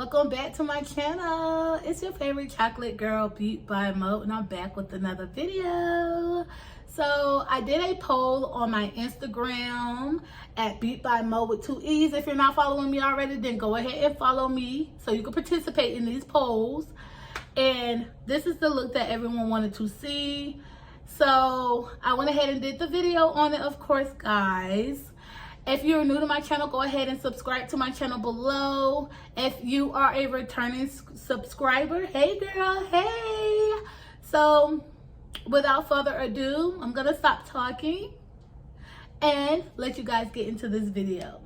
Welcome back to my channel. It's your favorite chocolate girl, Beatbymoe, and I'm back with another video. So I did a poll on my Instagram at Beatbymoe with 2 E's. If you're not following me already, then go ahead and follow me so you can participate in these polls. And this is the look that everyone wanted to see. So I went ahead and did the video on it, of course, guys. If you're new to my channel, go ahead and subscribe to my channel below. If you are a returning subscriber, hey girl, hey. So without further ado, I'm gonna stop talking and let you guys get into this video.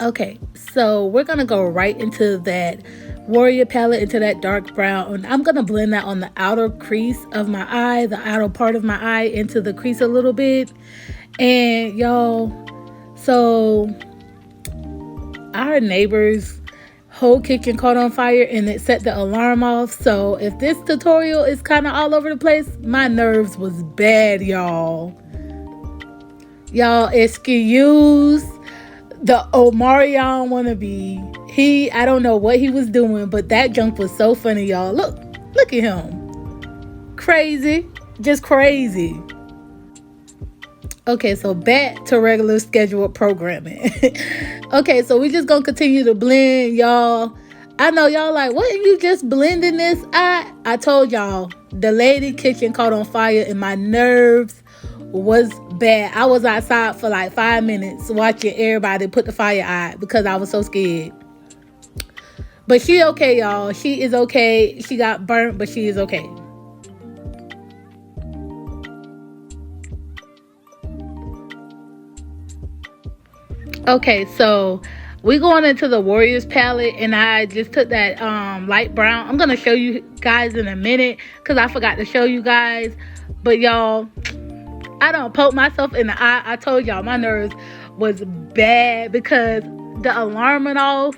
Okay, so we're gonna go right into that Warrior palette, into that dark brown. I'm gonna blend that on the outer crease of my eye, the outer part of my eye, into the crease a little bit. And y'all, so our neighbor's whole kitchen caught on fire and it set the alarm off. So if this tutorial is kind of all over the place, my nerves was bad, y'all. Y'all, excuse the Omarion wannabe. I don't know what he was doing, but that junk was so funny, y'all. Look at him. Crazy, just crazy. Okay, so back to regular scheduled programming. Okay, so we just gonna continue to blend, y'all. I know y'all like, what are you just blending this? I told y'all, the lady kitchen caught on fire and my nerves was bad. I was outside for like 5 minutes watching everybody put the fire out because I was so scared. But she okay, y'all. She is okay. She got burnt, but she is okay. Okay, so we going into the Warriors palette, and I just took that light brown. I'm gonna show you guys in a minute because I forgot to show you guys. But y'all, I don't poke myself in the eye. I told y'all my nerves was bad because the alarm went off.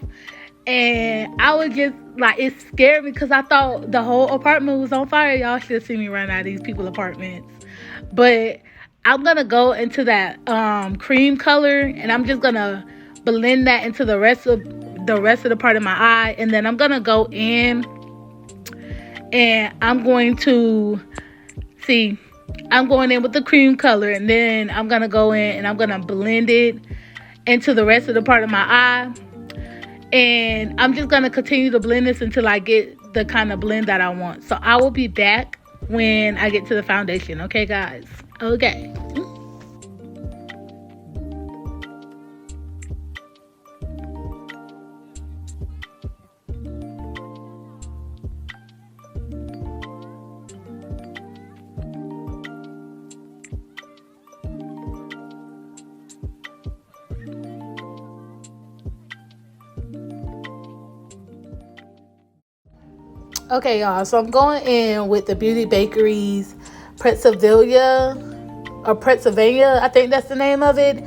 And I was just like, it scared me because I thought the whole apartment was on fire. Y'all should see me run out of these people's apartments. But I'm going to go into that cream color. And I'm just going to blend that into the rest of the part of my eye. And then I'm going to go in. And I'm going to, see, I'm going in with the cream color. And then I'm going to go in and I'm going to blend it into the rest of the part of my eye. And I'm just going to continue to blend this until I get the kind of blend that I want. So I will be back when I get to the foundation. Okay, guys? Okay. Okay, y'all, so I'm going in with the Beauty Bakery's pretzelvania, or pretzelvania, I think that's the name of it.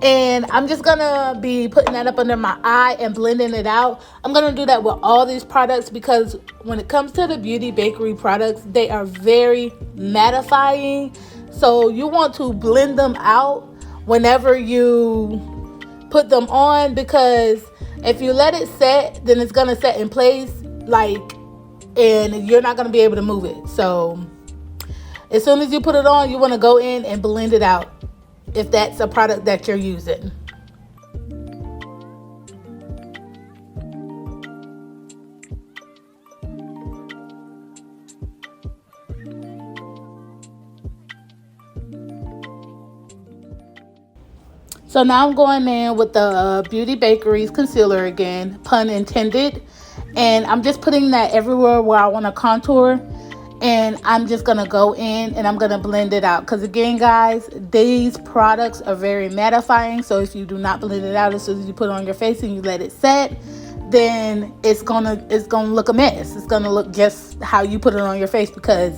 And I'm just gonna be putting that up under my eye and blending it out. I'm gonna do that with all these products because when it comes to the Beauty Bakery products, they are very mattifying. So you want to blend them out whenever you put them on, because if you let it set, then it's gonna set in place, and you're not going to be able to move it. So as soon as you put it on, you want to go in and blend it out if that's a product that you're using. So now I'm going in with the Beauty Bakery's concealer again, pun intended. And I'm just putting that everywhere where I want to contour. And I'm just going to go in and I'm going to blend it out. Because again, guys, these products are very mattifying. So if you do not blend it out as soon as you put it on your face and you let it set, then it's gonna look a mess. It's going to look just how you put it on your face, because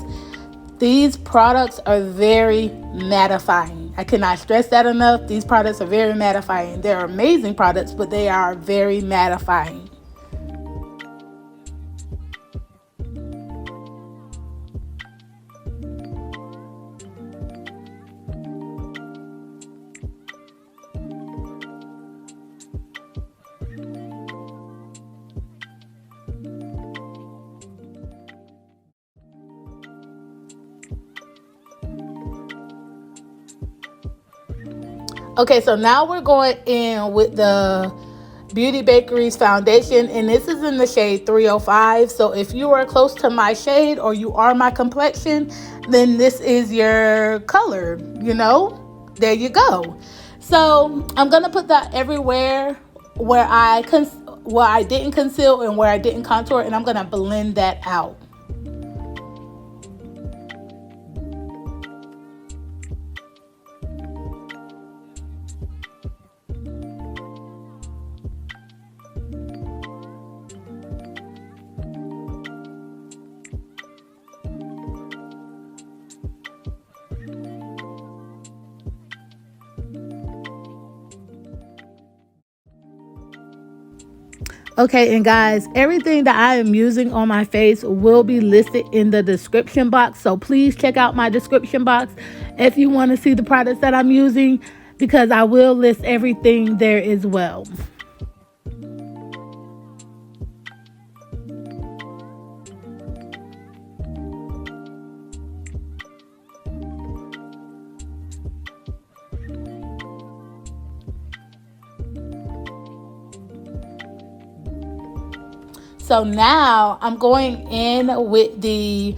these products are very mattifying. I cannot stress that enough. These products are very mattifying. They're amazing products, but they are very mattifying. Okay, so now we're going in with the Beauty Bakery's foundation, and this is in the shade 305. So if you are close to my shade or you are my complexion, then this is your color, you know? There you go. So I'm gonna put that everywhere where I didn't conceal and where I didn't contour, and I'm gonna blend that out. Okay, and guys, everything that I am using on my face will be listed in the description box. So please check out my description box if you want to see the products that I'm using, because I will list everything there as well. So now I'm going in with the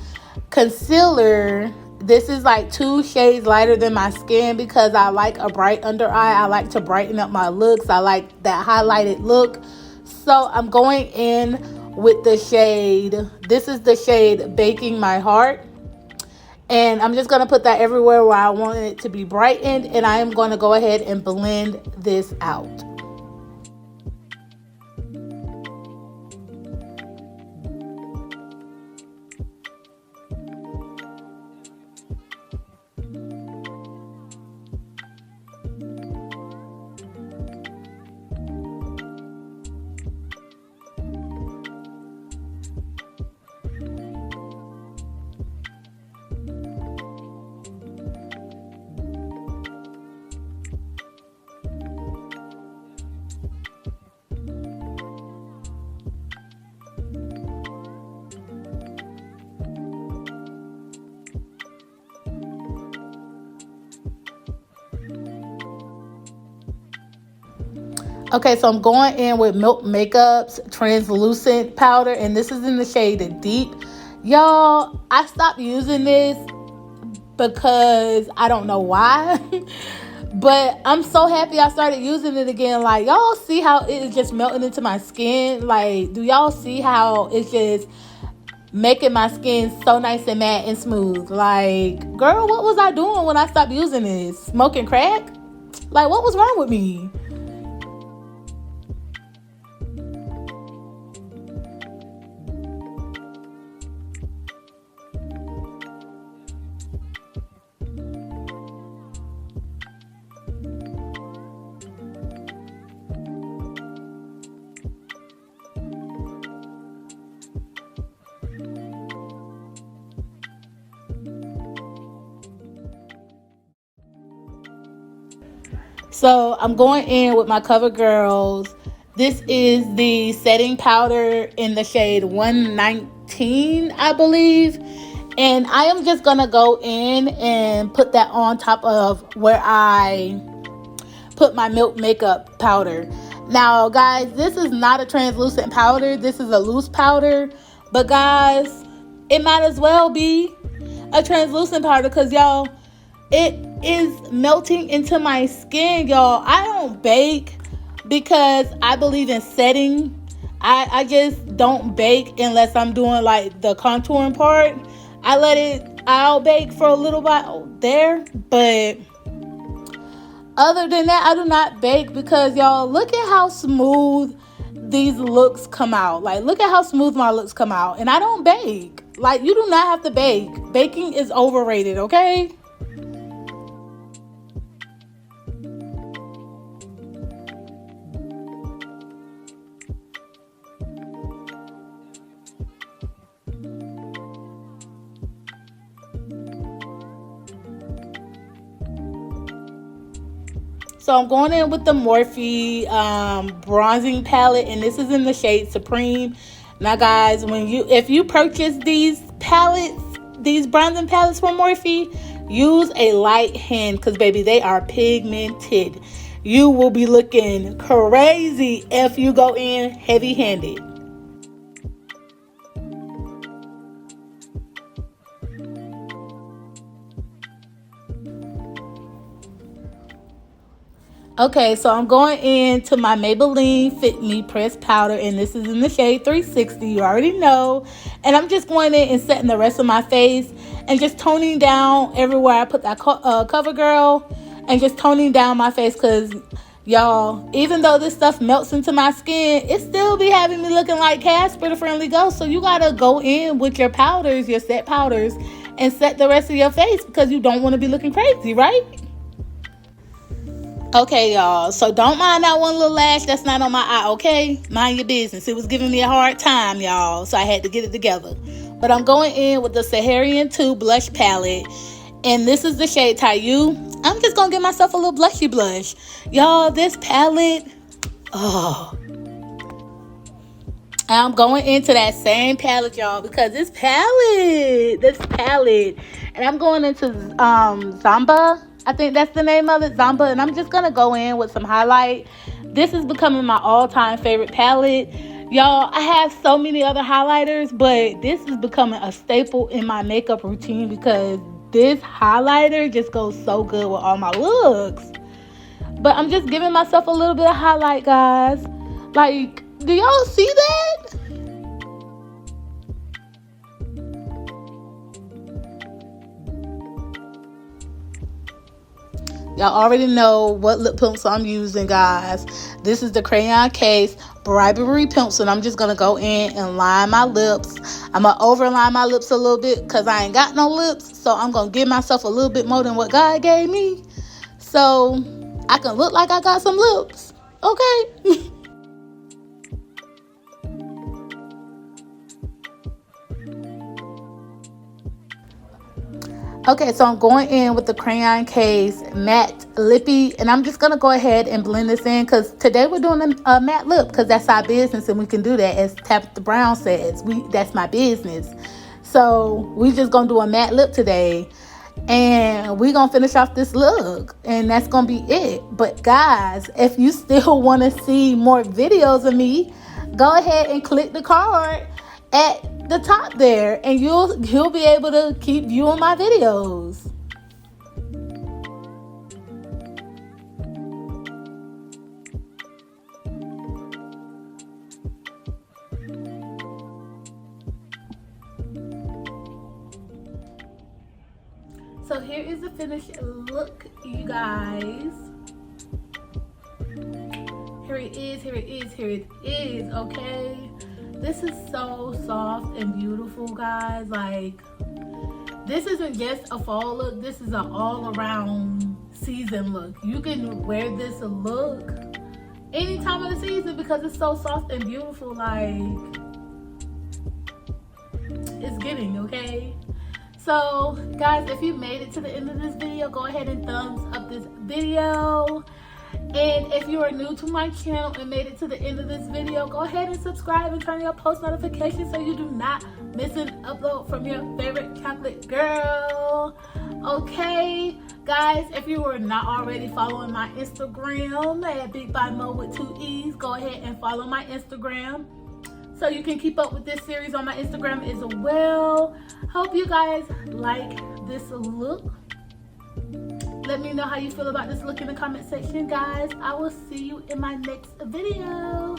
concealer. This is like 2 shades lighter than my skin because I like a bright under eye. I like to brighten up my looks. I like that highlighted look. So I'm going in with the shade. This is the shade Baking My Heart. And I'm just going to put that everywhere where I want it to be brightened. And I am going to go ahead and blend this out. Okay, so I'm going in with Milk Makeup's translucent powder, and this is in the shade Deep. Y'all, I stopped using this because I don't know why. But I'm so happy I started using it again. Like, y'all see how it is just melting into my skin? Like, do y'all see how it's just making my skin so nice and matte and smooth? Like, girl, what was I doing when I stopped using this? Smoking crack? Like, what was wrong with me? So I'm going in with my CoverGirl's. This is the setting powder in the shade 119, I believe. And I am just going to go in and put that on top of where I put my Milk Makeup powder. Now, guys, this is not a translucent powder. This is a loose powder. But, guys, it might as well be a translucent powder because, y'all, it is melting into my skin, y'all. I don't bake because I believe in setting. I just don't bake unless I'm doing like the contouring part. I'll bake for a little while there, but other than that, I do not bake because, y'all, look at how smooth these looks come out. Like, look at how smooth my looks come out. And I don't bake. Like, you do not have to bake. Baking is overrated, okay? So I'm going in with the Morphe bronzing palette, and this is in the shade Supreme. Now, guys, if you purchase these palettes, these bronzing palettes from Morphe, use a light hand because, baby, they are pigmented. You will be looking crazy if you go in heavy-handed. Okay, so I'm going into my Maybelline Fitme pressed powder, and this is in the shade 360. You already know. And I'm just going in and setting the rest of my face and just toning down everywhere I put that cover girl, and just toning down my face because, y'all, even though this stuff melts into my skin, it still be having me looking like Casper the Friendly Ghost. So you got to go in with your powders, your set powders, and set the rest of your face because you don't want to be looking crazy, right? Okay, y'all, so don't mind that one little lash that's not on my eye, okay? Mind your business. It was giving me a hard time, y'all, so I had to get it together. But I'm going in with the Saharan 2 blush palette, and this is the shade Tayu. I'm just going to give myself a little blushy blush. Y'all, this palette, oh. I'm going into that same palette, y'all, because this palette, and I'm going into Zamba. I think that's the name of it, Zamba, and I'm just going to go in with some highlight. This is becoming my all-time favorite palette. Y'all, I have so many other highlighters, but this is becoming a staple in my makeup routine because this highlighter just goes so good with all my looks. But I'm just giving myself a little bit of highlight, guys. Like, do y'all see that? Y'all already know what lip pencil I'm using, guys. This is the Crayon Case Bribery pencil, and I'm just going to go in and line my lips. I'm going to overline my lips a little bit because I ain't got no lips, so I'm going to give myself a little bit more than what God gave me so I can look like I got some lips, okay? Okay, so I'm going in with the Crayon Case Matte Lippy, and I'm just going to go ahead and blend this in because today we're doing a matte lip because that's our business and we can do that. As Tabitha Brown says, that's my business. So we just going to do a matte lip today, and we're going to finish off this look, and that's going to be it. But guys, if you still want to see more videos of me, go ahead and click the card at the top there, and you'll be able to keep viewing my videos. So here is the finished look, you guys. Here it is, okay? This is so soft and beautiful, guys. Like, this isn't just a fall look. This is an all-around season look. You can wear this look any time of the season because it's so soft and beautiful. Like, it's getting, okay? So, guys, if you made it to the end of this video, go ahead and thumbs up this video. And if you are new to my channel and made it to the end of this video, go ahead and subscribe and turn your post notifications so you do not miss an upload from your favorite chocolate girl. Okay, guys, if you are not already following my Instagram at Beatbymoe with 2 E's, go ahead and follow my Instagram so you can keep up with this series on my Instagram as well. Hope you guys like this look. Let me know how you feel about this look in the comment section, guys. I will see you in my next video.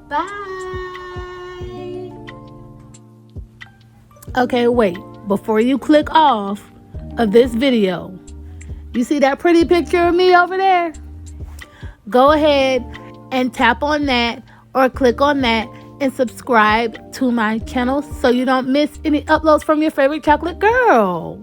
Bye. Okay, wait. Before you click off of this video, you see that pretty picture of me over there? Go ahead and tap on that or click on that and subscribe to my channel so you don't miss any uploads from your favorite chocolate girl.